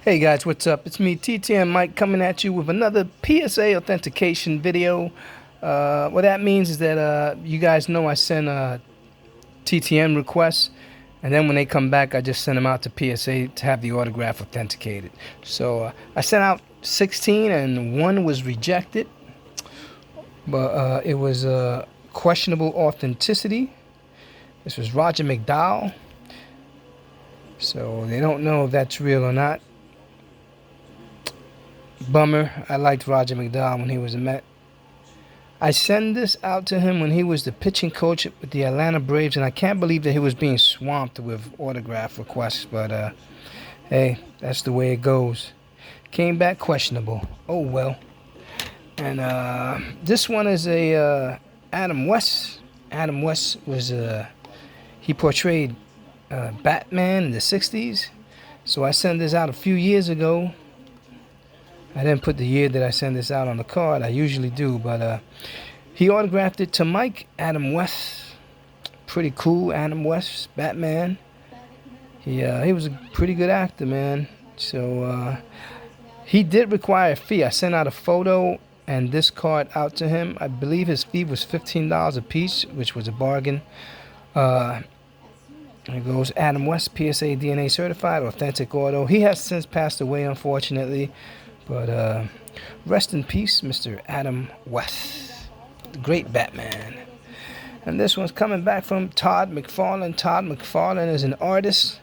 Hey guys, what's up? It's me, TTM Mike, coming at you with another PSA authentication video. What that means is that you guys know I send TTM requests, and then when they come back, I just send them out to PSA to have the autograph authenticated. So I sent out 16, and one was rejected, but it was questionable authenticity. This was Roger McDowell, so they don't know if that's real or not. Bummer. I liked Roger McDowell when he was a Met. I sent this out to him when he was the pitching coach with the Atlanta Braves, and I can't believe that he was being swamped with autograph requests, but hey, that's the way it goes. Came back questionable. Oh well. And this one is a Adam West. Adam West was he portrayed Batman in the 60s. So I sent this out a few years ago. I didn't put the year that I sent this out on the card. I usually do, but he autographed it to Mike. Adam West, pretty cool. Adam West, Batman. He was a pretty good actor, man. So he did require a fee. I sent out a photo and this card out to him. I believe his fee was $15 a piece, which was a bargain. There goes Adam West, PSA DNA certified, authentic auto. He has since passed away, unfortunately. But rest in peace, Mr. Adam West, the great Batman. And this one's coming back from Todd McFarlane. Todd McFarlane is an artist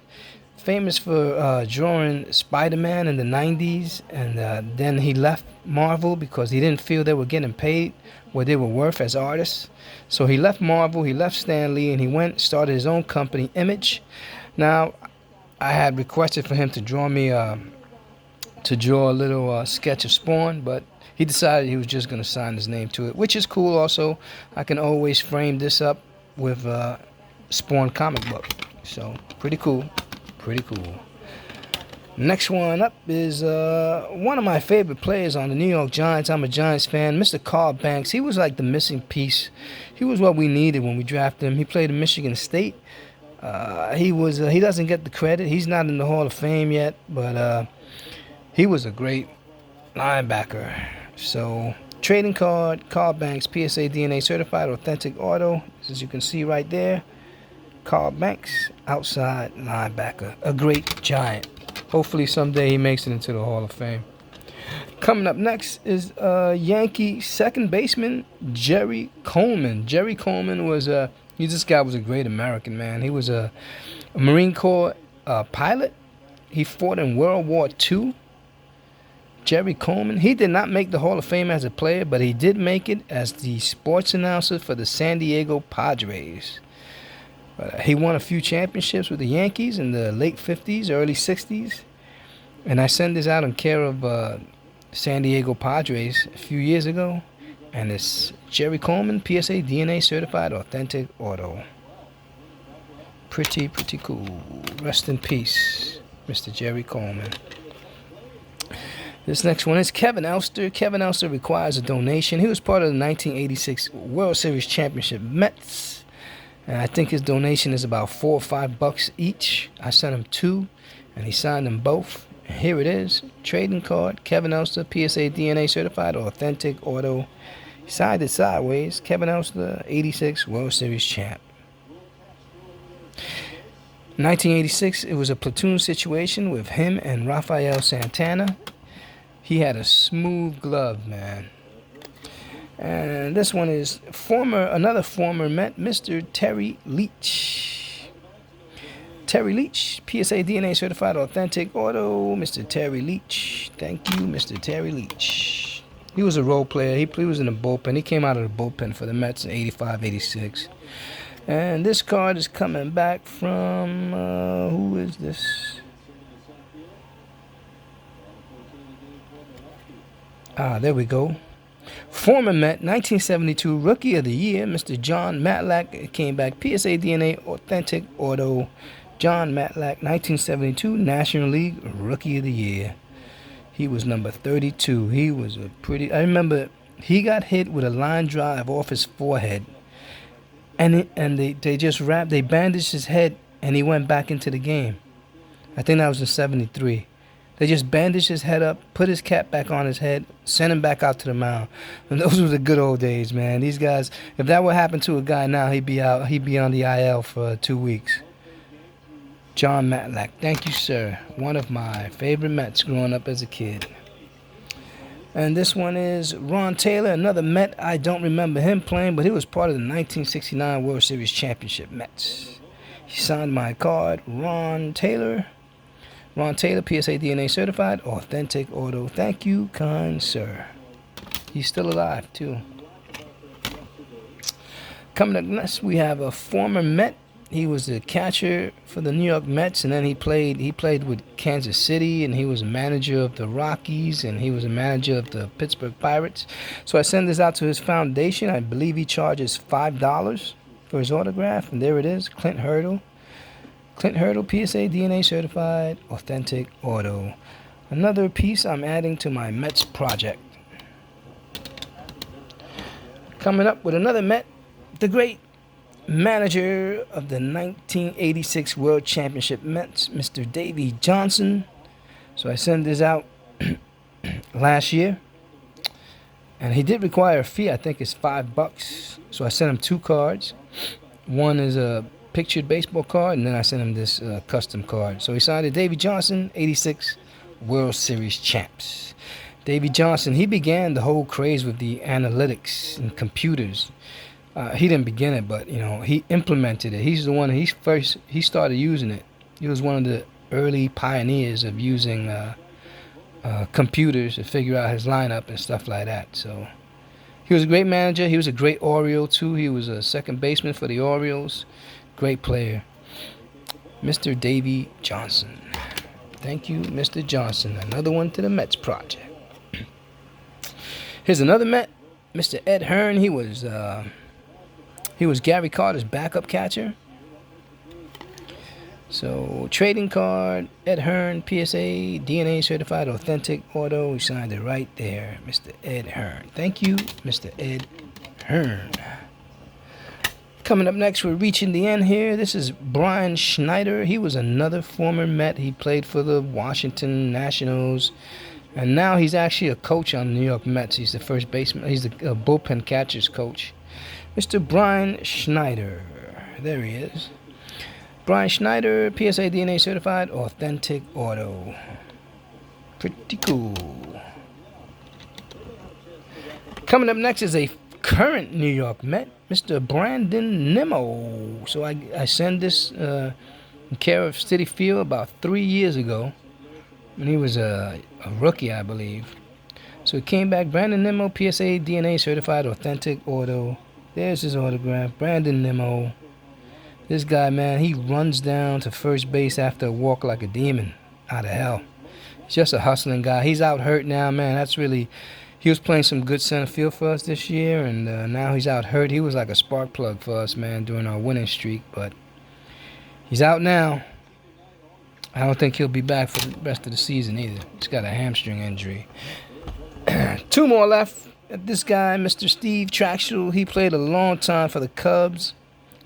famous for drawing Spider-Man in the 90s. And then he left Marvel because he didn't feel they were getting paid what they were worth as artists. So he left Marvel, he left Stan Lee, and he started his own company, Image. Now, I had requested for him to draw me to draw a little sketch of Spawn, but he decided he was just going to sign his name to it, which is cool also. I can always frame this up with Spawn comic book. So, pretty cool. Pretty cool. Next one up is one of my favorite players on the New York Giants. I'm a Giants fan, Mr. Carl Banks. He was like the missing piece. He was what we needed when we drafted him. He played at Michigan State. He doesn't get the credit. He's not in the Hall of Fame yet, but he was a great linebacker. So, trading card, Carl Banks, PSA DNA certified, authentic auto. As you can see right there, Carl Banks, outside linebacker. A great Giant. Hopefully someday he makes it into the Hall of Fame. Coming up next is Yankee second baseman, Jerry Coleman. Jerry Coleman was this guy was a great American, man. He was a Marine Corps pilot. He fought in World War II. Jerry Coleman. He did not make the Hall of Fame as a player, but he did make it as the sports announcer for the San Diego Padres. He won a few championships with the Yankees in the late 50s, early 60s. And I sent this out in care of San Diego Padres a few years ago. And it's Jerry Coleman, PSA DNA certified, authentic auto. Pretty cool. Rest in peace, Mr. Jerry Coleman. This next one is Kevin Elster. Kevin Elster requires a donation. He was part of the 1986 World Series Championship Mets. And I think his donation is about $4 or $5 each. I sent him 2, and he signed them both. And here it is. Trading card, Kevin Elster, PSA DNA certified, authentic auto. He signed it sideways. Kevin Elster, 86 World Series champ. 1986, it was a platoon situation with him and Rafael Santana. He had a smooth glove, man. And this one is another former Met, Mr. Terry Leach. Terry Leach, PSA DNA certified, authentic auto. Mr. Terry Leach. Thank you, Mr. Terry Leach. He was a role player. He was in the bullpen. He came out of the bullpen for the Mets in 85, 86. And this card is coming back from, who is this? There we go. Former Met, 1972 Rookie of the Year, Mr. John Matlack. It came back, PSA DNA, authentic auto. John Matlack, 1972 National League Rookie of the Year. He was number 32. He was I remember he got hit with a line drive off his forehead. And they bandaged his head, and he went back into the game. I think that was in 73. They just bandaged his head up, put his cap back on his head, sent him back out to the mound. And those were the good old days, man. These guys, if that would happen to a guy now, he'd be out. He'd be on the IL for 2 weeks. John Matlack, thank you, sir. One of my favorite Mets growing up as a kid. And this one is Ron Taylor, another Met. I don't remember him playing, but he was part of the 1969 World Series Championship Mets. He signed my card, Ron Taylor. Ron Taylor, PSA DNA certified, authentic auto. Thank you, kind sir. He's still alive, too. Coming up next, we have a former Met. He was the catcher for the New York Mets, and then he played with Kansas City, and he was a manager of the Rockies, and he was a manager of the Pittsburgh Pirates. So I send this out to his foundation. I believe he charges $5 for his autograph, and there it is, Clint Hurdle. Clint Hurdle, PSA DNA certified, authentic auto. Another piece I'm adding to my Mets project. Coming up with another Met, the great manager of the 1986 World Championship Mets, Mr. Davey Johnson. So I sent this out last year, and he did require a fee. I think it's $5. So I sent him 2 cards. One is a pictured baseball card, and then I sent him this custom card. So he signed it, Davey Johnson, 86 World Series champs. Davey Johnson, he began the whole craze with the analytics and computers. He didn't begin it, but he implemented it. He's the one. He started using it. He was one of the early pioneers of using computers to figure out his lineup and stuff like that. So he was a great manager. He was a great Oriole too. He was a second baseman for the Orioles. Great player, Mr. Davey Johnson. Thank you, Mr. Johnson. Another one to the Mets project. Here's another Met, Mr. Ed Hearn. He was Gary Carter's backup catcher. So, trading card, Ed Hearn, PSA, DNA certified, authentic auto. We signed it right there, Mr. Ed Hearn. Thank you, Mr. Ed Hearn. Coming up next, we're reaching the end here. This is Brian Schneider. He was another former Met. He played for the Washington Nationals. And now he's actually a coach on the New York Mets. He's the first baseman. He's the bullpen catcher's coach. Mr. Brian Schneider. There he is. Brian Schneider, PSA DNA certified, authentic auto. Pretty cool. Coming up next is a current New York Met, Mr. Brandon Nimmo. So I sent this in care of Citi Field about 3 years ago when he was a rookie, I believe. So he came back, Brandon Nimmo, PSA DNA certified, authentic auto. There's his autograph, Brandon Nimmo. This guy, man, he runs down to first base after a walk like a demon out of hell. He's just a hustling guy. He's out hurt now, man. He was playing some good center field for us this year, and now he's out hurt. He was like a spark plug for us, man, during our winning streak, but he's out now. I don't think he'll be back for the rest of the season either. He's got a hamstring injury. 2 more left. This guy, Mr. Steve Traxel, he played a long time for the Cubs,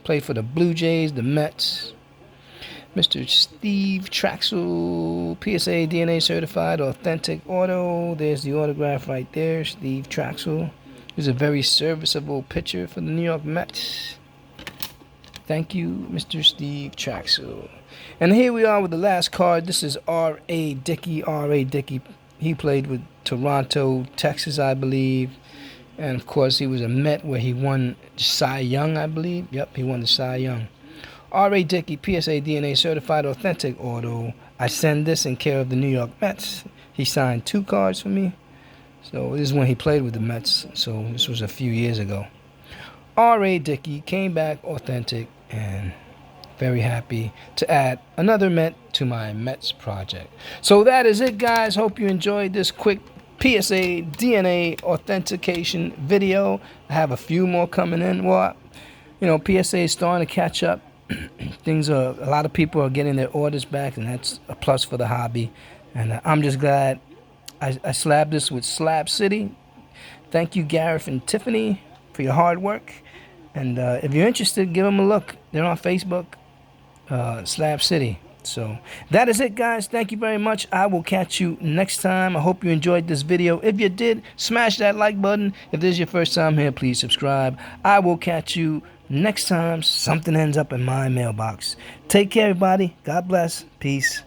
played for the Blue Jays, the Mets. Mr. Steve Traxel, PSA DNA certified, authentic auto. There's the autograph right there, Steve Traxel. He's a very serviceable pitcher for the New York Mets. Thank you, Mr. Steve Traxel. And here we are with the last card. This is R.A. Dickey. R.A. Dickey, he played with Toronto, Texas, I believe. And, of course, he was a Met where he won Cy Young, I believe. Yep, he won the Cy Young. R.A. Dickey, PSA DNA certified, authentic auto. I send this in care of the New York Mets. He signed 2 cards for me. So this is when he played with the Mets. So this was a few years ago. R.A. Dickey came back authentic, and very happy to add another Met to my Mets project. So that is it, guys. Hope you enjoyed this quick PSA DNA authentication video. I have a few more coming in. Well, PSA is starting to catch up. A lot of people are getting their orders back, and that's a plus for the hobby. And I'm just glad I slabbed this with Slab City. Thank you, Gareth and Tiffany, for your hard work. And if you're interested, give them a look. They're on Facebook, Slab City. So that is it, guys. Thank you very much. I will catch you next time. I hope you enjoyed this video. If you did, smash that like button. If this is your first time here, please subscribe. I will catch you next time something ends up in my mailbox. Take care, everybody. God bless. Peace.